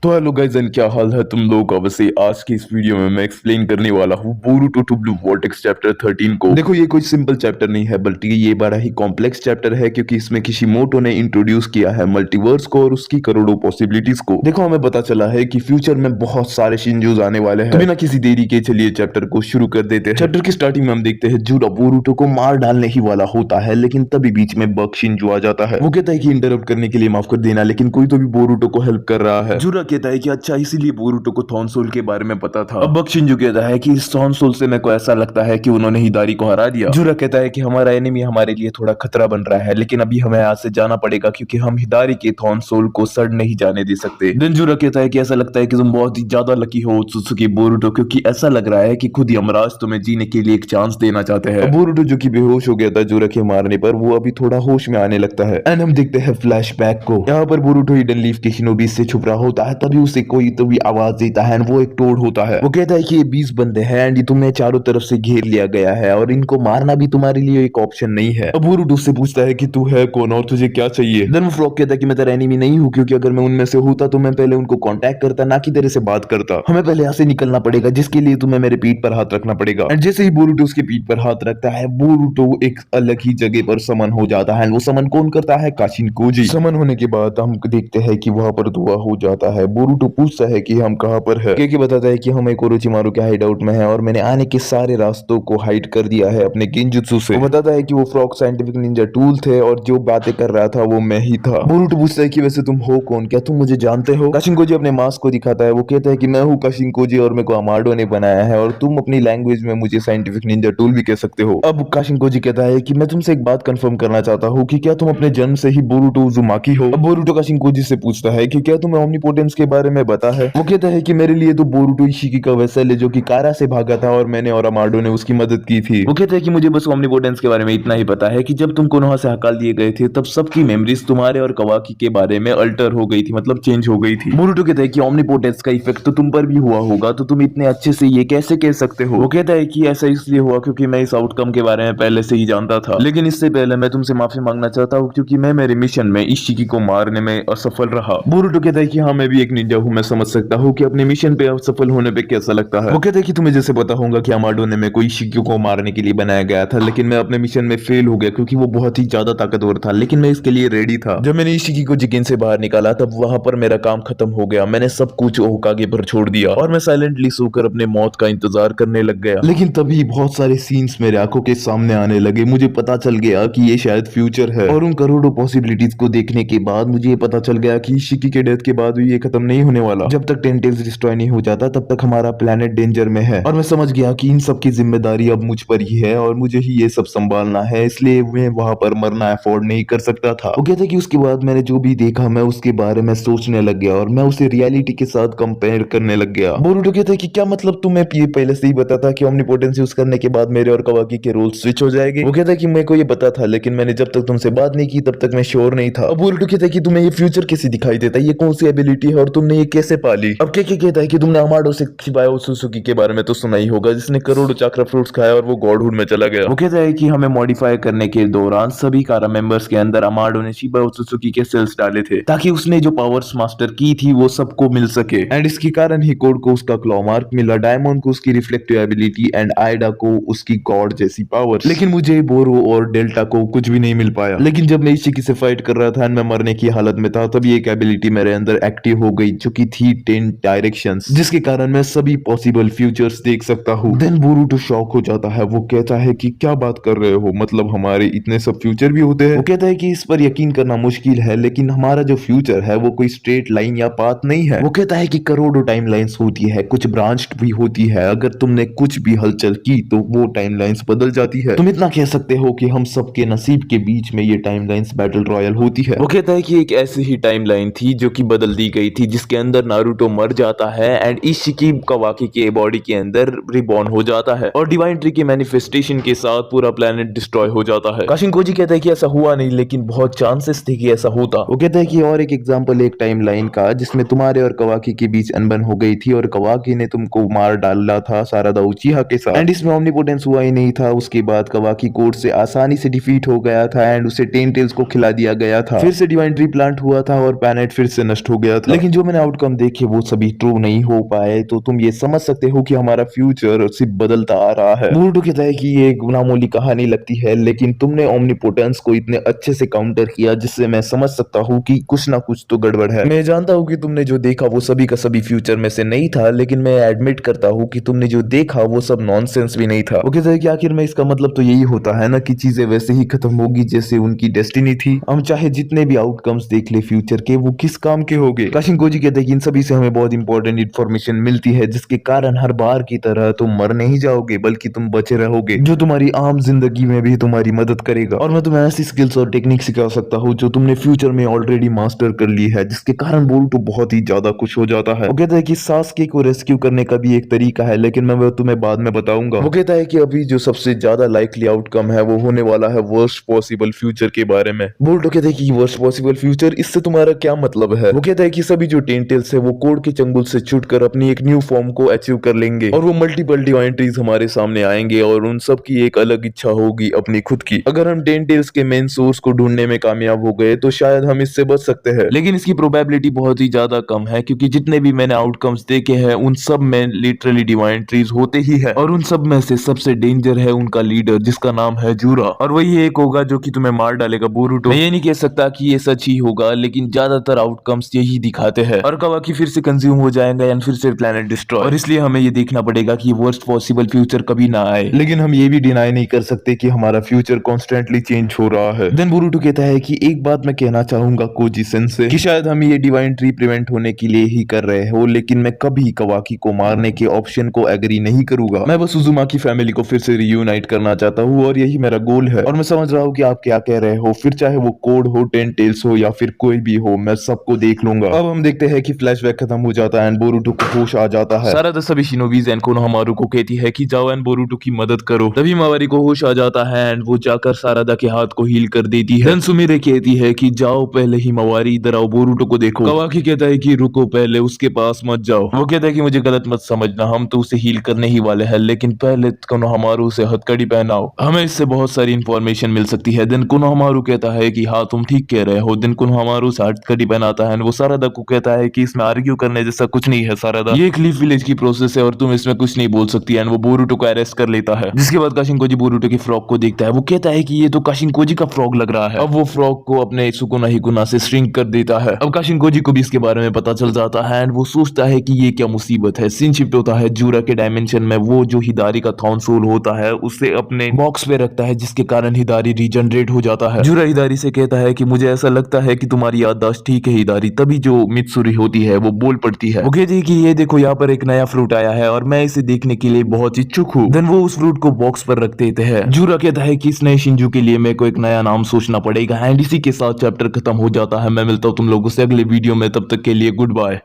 तो hello guys and क्या हाल है तुम लोगों का। वैसे आज की इस वीडियो में मैं एक्सप्लेन करने वाला हूँ Boruto two blue vortex chapter 13 को। देखो ये कोई सिंपल चैप्टर नहीं है बल्कि ये बड़ा ही कॉम्प्लेक्स चैप्टर है क्योंकि इसमें किशिमोटो ने इंट्रोड्यूस किया है मल्टीवर्स को और उसकी करोड़ों पॉसिबिलिटीज को। देखो हमें पता चला है कि फ्यूचर में बहुत सारे शिनजोज आने वाले हैं। तो बिना किसी देरी के चलिए चैप्टर को शुरू कर देते हैं। चैप्टर की स्टार्टिंग में हम देखते हैं जूरा बोरुटो को मार डालने ही वाला होता है लेकिन तभी बीच में बक शिनजो आ जाता है। वो कहता है कि इंटरप्ट करने के लिए माफ कर देना, लेकिन कोई तो भी बोरुटो को हेल्प कर रहा है। जूरा कहता है कि अच्छा इसीलिए बोरुटो को थॉनसोल के बारे में पता था। अब बक शिनजो कहता है कि इस थॉनसोल से मेरे को ऐसा लगता है कि उन्होंने हिदारी को हरा दिया। जूरा कहता है कि हमारा एनिमी हमारे लिए थोड़ा खतरा बन रहा है लेकिन अभी हमें यहाँ से जाना पड़ेगा क्योंकि हम हिदारी के थॉनसोल को सड़ नहीं जाने दे सकते। देन जूरा कहता है कि ऐसा लगता है कि तुम बहुत ही ज्यादा लकी हो ओत्सुत्सुकी बोरुटो, क्योंकि ऐसा लग रहा है कि खुद ही यमराज तुम्हें जीने के लिए एक चांस देना चाहते हैं। बोरुटो जो कि बेहोश हो गया था जूरा के मारने पर, वो अभी थोड़ा होश में आने लगता है। एंड हम देखते हैं फ्लैशबैक को। यहाँ पर बोरुटो हिडन लीफ के शिनोबी से छुप रहा होता है, तभी उसे कोई तो भी आवाज देता है। वो एक टोड होता है। वो कहता है कि ये 20 बंदे हैं एंड तुम्हें चारों तरफ से घेर लिया गया है और इनको मारना भी तुम्हारे लिए एक ऑप्शन नहीं है। अब बोरुटो उससे पूछता है कि तू है कौन और तुझे क्या चाहिए। देन वो फ्रॉग कहता है कि मैं तेरा एनिमी नहीं हूँ, क्योंकि अगर मैं उनमें से होता तो मैं पहले उनको कांटेक्ट करता, ना कि तेरे से बात करता। हमें पहले यहाँ से निकलना पड़ेगा जिसके लिए तुम्हें मेरे पीठ पर हाथ रखना पड़ेगा। एंड जैसे ही बोरुटो उसके पीठ पर हाथ रखता है, बोरुटो एक अलग ही जगह पर समन हो जाता है। वो समन कौन करता है? काशिनकोजी। समन होने के बाद हम देखते हैं कि वहां पर धुआं हो जाता है। बोरुटो पूछता है कि हम कहाँ पर है। केके बताता है कि हम एक ओरोचिमारू के हाइड आउट में है और मैंने आने के सारे रास्तों को हाइड कर दिया है अपने गेंजुत्सु से। वो बताता है कि वो फ्रॉग साइंटिफिक निंजा टूल थे और जो बातें कर रहा था वो मैं ही था। बोरुटो पूछता है कि वैसे तुम हो कौन, क्या तुम मुझे जानते हो? काशिनकोजी अपने मास्क को दिखाता है। वो कहता है कि मैं हूँ काशिनकोजी और मेरे को अमाडो ने बनाया है और तुम अपनी लैंग्वेज में मुझे साइंटिफिक निंजा टूल भी कह सकते हो। अब काशिनकोजी कहता है कि मैं तुमसे एक बात कंफर्म करना चाहता हूँ कि क्या तुम अपने जन्म से ही बोरुटो उजुमाकी हो? अब बोरुटो काशिनकोजी से पूछता है कि क्या तुम्हें ओमनीपोटेंस के बारे में पता है? वो कहता है कि मेरे लिए तो बोरुटो इशिकी का वेसल है जो कि कारा से भागा था और मैंने और अमाडो ने उसकी मदद की थी। वो कहता है कि मुझे बस ओमनीपोटेंस के बारे में इतना ही पता है कि जब तुम कोनोहा से हकाल दिए गए थे तब सबकी मेमोरीज तुम्हारे और कवाकी के बारे में अल्टर हो गई थी, मतलब चेंज हो गई थी। बोरुटो कहता है कि ओमनीपोटेंस का इफेक्ट तो तुम पर भी हुआ होगा, तो तुम इतने अच्छे से ये कैसे कह सकते हो? वो कहता है कि ऐसा इसलिए हुआ क्योंकि मैं इस आउटकम के बारे में पहले से ही जानता था, लेकिन इससे पहले मैं तुमसे माफी मांगना चाहता हूँ क्योंकि मैं मेरे मिशन में इशिकी को मारने में असफल रहा। बोरुटो कहता है कि हाँ मैं भी एक निंजा हूँ, मैं समझ सकता हूँ कि अपने मिशन पे असफल होने पे कैसा लगता है। वो कहते हैं कि तुम्हें जैसे पता होगा कि अमाडो ने मेरे को इशिकी को मारने के लिए बनाया गया था, लेकिन मैं अपने मिशन में फेल हो गया क्योंकि वो बहुत ही ज्यादा ताकतवर था, लेकिन मैं इसके लिए रेडी था। जब मैंने इशिकी को जिकिन से बाहर निकाला तब वहां पर मेरा काम खत्म हो गया। मैंने सब कुछ होकागे पर छोड़ दिया और मैं साइलेंटली सोकर अपने मौत का इंतजार करने लग गया। लेकिन तभी बहुत सारे सीन्स मेरे आंखों के सामने आने लगे। मुझे पता चल गया कि ये शायद फ्यूचर है और उन करोड़ों पॉसिबिलिटीज को देखने के बाद मुझे ये पता चल गया कि इशिकी के डेथ के बाद भी ये खत्म नहीं होने वाला। जब तक टेन टेल्स डिस्ट्रॉय नहीं हो जाता तब तक हमारा प्लेनेट डेंजर में है और मैं समझ गया कि इन सब की जिम्मेदारी अब मुझ पर ही है और मुझे ही ये सब संभालना है, इसलिए मैं वहां पर मरना अफोर्ड नहीं कर सकता था। वो कहते कि उसके बाद मैंने जो भी देखा मैं उसके बारे में सोचने लग गया और मैं उसे रियलिटी के साथ कंपेयर करने लग गया। बोरुटो कहते हैं कि क्या मतलब तुम्हें ये पहले से ही पता था कि ओमनीपोटेंस यूज करने के बाद मेरे और कवाकी के रोल स्विच हो जाएंगे? वो कहता है कि मेरे को ये पता था लेकिन मैंने जब तक तुमसे बात नहीं की तब तक मैं श्योर नहीं था। अब बोरुटो कहता है कि तुम्हें ये फ्यूचर कैसे दिखाई देता है, ये कौन सी एबिलिटी है और तुमने ये कैसे पाली? अब के कहता है कि तुमने अमाडो से शिबाया ओत्सुत्सुकी के बारे में तो सुना ही होगा, जिसने करोड़ों चक्रा फ्रूट्स खाया और वो गॉडहुड में चला गया। वो कहता है कि हमें मॉडिफाई करने के दौरान सभी कारा मेंबर्स के अंदर अमाडो ने शिबा ओत्सुत्सुकी के सेल्स डाले थे ताकि उसने जो पावर्स मास्टर की थी वो सबको मिल सके। एंड इसके कारण ही कोड को उसका क्लॉ मार्क मिला, डायमंड को उसकी रिफ्लेक्टिव एबिलिटी एंड आइडा को उसकी गॉड जैसी पावर्स। लेकिन मुझे बोरो और डेल्टा को कुछ भी नहीं मिल पाया। लेकिन जब मैं इशिकी से फाइट कर रहा था एंड मैं मरने की हालत में था तभी एक एबिलिटी मेरे अंदर एक्टिव हो गई जो कि थी 10 डायरेक्शंस, जिसके कारण मैं सभी पॉसिबल फ्यूचर्स देख सकता हूँ। देन बोरुटो शॉक हो जाता है। वो कहता है कि क्या बात कर रहे हो, मतलब हमारे इतने सब फ्यूचर भी होते हैं? वो कहता है कि इस पर यकीन करना मुश्किल है लेकिन हमारा जो फ्यूचर है वो कोई स्ट्रेट लाइन या पाथ नहीं है। वो कहता है कि करोड़ों टाइमलाइंस होती है, कुछ ब्रांच्ड भी होती है, अगर तुमने कुछ भी हलचल की तो वो टाइमलाइंस बदल जाती है। तुम इतना कह सकते हो कि हम सबके नसीब के बीच में ये टाइमलाइंस बैटल रॉयल होती है। वो कहता है कि एक ऐसी ही टाइमलाइन थी जो कि बदल दी गई थी, जिसके अंदर नारुतो मर जाता है एंड इशिकी कवाकी के बॉडी के अंदर रिबॉर्न हो जाता है और डिवाइन ट्री के मैनिफेस्टेशन के साथ पूरा प्लेनेट डिस्ट्रॉय हो जाता है। काशिनकोजी कहता है कि ऐसा हुआ नहीं लेकिन बहुत चांसेस थे कि ऐसा होता। वो कहता है कि और एक एग्जांपल एक टाइमलाइन का जिसमें तुम्हारे और कवाकी के बीच अनबन हो गई थी और कवाकी ने तुमको मार डाला था सारादा उचिहा के साथ एंड इसमें ओमनीपोटेंस हुआ ही नहीं था। उसके बाद कवाकी कोर्ट से आसानी से डिफीट हो गया था एंड उसे टेन टेल्स को खिला दिया गया था। फिर से डिवाइन ट्री प्लांट हुआ था और प्लैनेट फिर से नष्ट हो गया था। लेकिन लेकिन जो मैंने आउटकम देखे वो सभी ट्रू नहीं हो पाए, तो तुम ये समझ सकते हो कि हमारा फ्यूचर सिर्फ बदलता आ रहा है। बोरुटो कहता है कि ये एक मामूली कहानी लगती है, लेकिन तुमने ओमनीपोटेंस को इतने अच्छे से काउंटर किया जिससे मैं समझ सकता हूँ कि कुछ ना कुछ तो गड़बड़ है। मैं जानता हूँ कि तुमने जो देखा वो सभी का सभी फ्यूचर में से नहीं था, लेकिन मैं एडमिट करता हूँ कि तुमने जो देखा वो सब नॉनसेंस भी नहीं था। वो कहता है कि आखिर में इसका मतलब तो यही होता है ना कि चीजें वैसे ही खत्म होगी जैसे उनकी डेस्टिनी थी। हम चाहे जितने भी आउटकम्स देख ले फ्यूचर के, वो किस काम के होंगे। काशिंकोजी कहते हैं कि इन सभी से हमें बहुत इंपॉर्टेंट इन्फॉर्मेशन मिलती है, जिसके कारण हर बार की तरह तुम मर नहीं जाओगे बल्कि तुम बचे रहोगे, जो तुम्हारी आम जिंदगी में भी तुम्हारी मदद करेगा। और मैं तुम्हें ऐसी स्किल्स और टेक्निक सिखा सकता हूँ जो तुमने फ्यूचर में ऑलरेडी मास्टर कर ली है, जिसके कारण बोरुटो बहुत ही ज्यादा खुश हो जाता है। वो कहता है कि सास्के को रेस्क्यू करने का भी एक तरीका है, लेकिन मैं वो तुम्हें बाद में बताऊंगा। वो कहता है कि अभी जो सबसे ज्यादा लाइकली आउटकम है वो होने वाला है वर्स्ट पॉसिबल फ्यूचर के बारे में। बोरुटो कहता है कि वर्स्ट पॉसिबल फ्यूचर, इससे तुम्हारा क्या मतलब है। वो कहता है कि सभी जो टेंटेल्स है वो कोड के चंगुल से छूटकर अपनी एक न्यू फॉर्म को अचीव कर लेंगे, और वो मल्टीपल डिवाइन ट्रीज हमारे सामने आएंगे, और उन सब की एक अलग इच्छा होगी अपनी खुद की। अगर हम टेंटेल्स के मेन सोर्स को ढूंढने में कामयाब हो गए तो शायद हम इससे बच सकते हैं, लेकिन इसकी प्रोबेबिलिटी बहुत ही ज्यादा कम है, क्योंकि जितने भी मैंने आउटकम्स देखे हैं उन सब में लिटरली डिवाइन ट्रीज होते ही है, और उन सब में से सबसे डेंजर है उनका लीडर जिसका नाम है जूरा, और वही एक होगा जो कि तुम्हें मार डालेगा बोरुटो। मैं ये नहीं कह सकता कि ये सच ही होगा, लेकिन ज्यादातर आउटकम्स यही दिखाते हैं, और कावाकी फिर से कंज्यूम हो जाएगा या फिर से प्लेनेट डिस्ट्रॉय, और इसलिए हमें ये देखना पड़ेगा कि वर्स्ट पॉसिबल फ्यूचर कभी ना आए। लेकिन हम ये भी डिनाई नहीं कर सकते कि हमारा फ्यूचर कॉन्स्टेंटली चेंज हो रहा है। देन बोरुटो कहता है कि एक बात मैं कहना चाहूंगा कोजी सेंसे, कि शायद हम ये डिवाइन ट्री प्रिवेंट होने के लिए ही कर रहे हो, लेकिन मैं कभी कावाकी को मारने के ऑप्शन को एग्री नहीं करूंगा। मैं बस उजुमाकी फैमिली को फिर से रियूनाइट करना चाहता हूँ, और यही मेरा गोल है, और मैं समझ रहा हूँ कि आप क्या कह रहे हो, फिर चाहे वो कोड हो, टेंटेल्स हो, या फिर कोई भी हो, मैं सबको देख लूंगा। अब हम देखते हैं कि फ्लैशबैक खत्म हो जाता है एंड बोरुटो को होश आ जाता है। सारा सभी शिनोबीज एंड कोनोहामारू को कहती है कि जाओ एंड बोरुटो की मदद करो। तभी मावारी को होश आ जाता है एंड वो जाकर सारादा के हाथ को हील कर देती है। देन सुमिरे कहती है कि जाओ पहले ही मावारी, इधर आओ, बोरुटो को देखो। कावाकी कहता है कि रुको, पहले उसके पास मत जाओ। वो कहता है कि मुझे गलत मत समझना, हम तो उसे हील करने ही वाले हैं, लेकिन पहले कोनोहामारू से हथकड़ी पहनाओ, हमें इससे बहुत सारी इंफॉर्मेशन मिल सकती है। देन कोनोहामारू कहता है कि हाँ तुम ठीक कह रहे हो। देन कोनोहामारू से हथकड़ी पहनाता है, वो सारादा को कहता है कि इसमें आर्ग्यू करने जैसा कुछ नहीं है सारादा, ये एक लीफ विलेज की प्रोसेस है और तुम इसमें कुछ नहीं बोल सकती। एंड वो बोरुटो को अरेस्ट कर लेता है, जिसके बाद काशिंकोजी बोरुटो की फ्रॉक को देखता है। वो कहता है कि ये तो काशिंकोजी का फ्रॉक लग रहा है। अब वो फ्रॉक को अपने सुकुना हिकुना से श्रिंक कर देता है। अब काशिंकोजी को भी इसके बारे में पता चल जाता है एंड वो सोचता है कि ये क्या मुसीबत है। सीन शिफ्ट होता है जूरा के डायमेंशन में। वो जो हिदारी का थॉन सोल होता है उसे अपने बॉक्स पे रखता है, जिसके कारण हिदारी रीजनरेट हो जाता है। जूरा हिदारी से कहता है कि मुझे ऐसा लगता है कि तुम्हारी याददाश्त ठीक है हिदारी। तभी जो मित्सुरी होती है वो बोल पड़ती है। वो कहती है कि ये देखो यहाँ पर एक नया फ्रूट आया है और मैं इसे देखने के लिए बहुत इच्छुक हूँ। देन वो उस फ्रूट को बॉक्स पर रख देते हैं। जूरा कहता है कि इस नए शिंजू के लिए मेरे को एक नया नाम सोचना पड़ेगा। एंड इसी के साथ चैप्टर खत्म हो जाता है। मैं मिलता हूँ तुम लोगों से अगले वीडियो में, तब तक के लिए गुड बाय।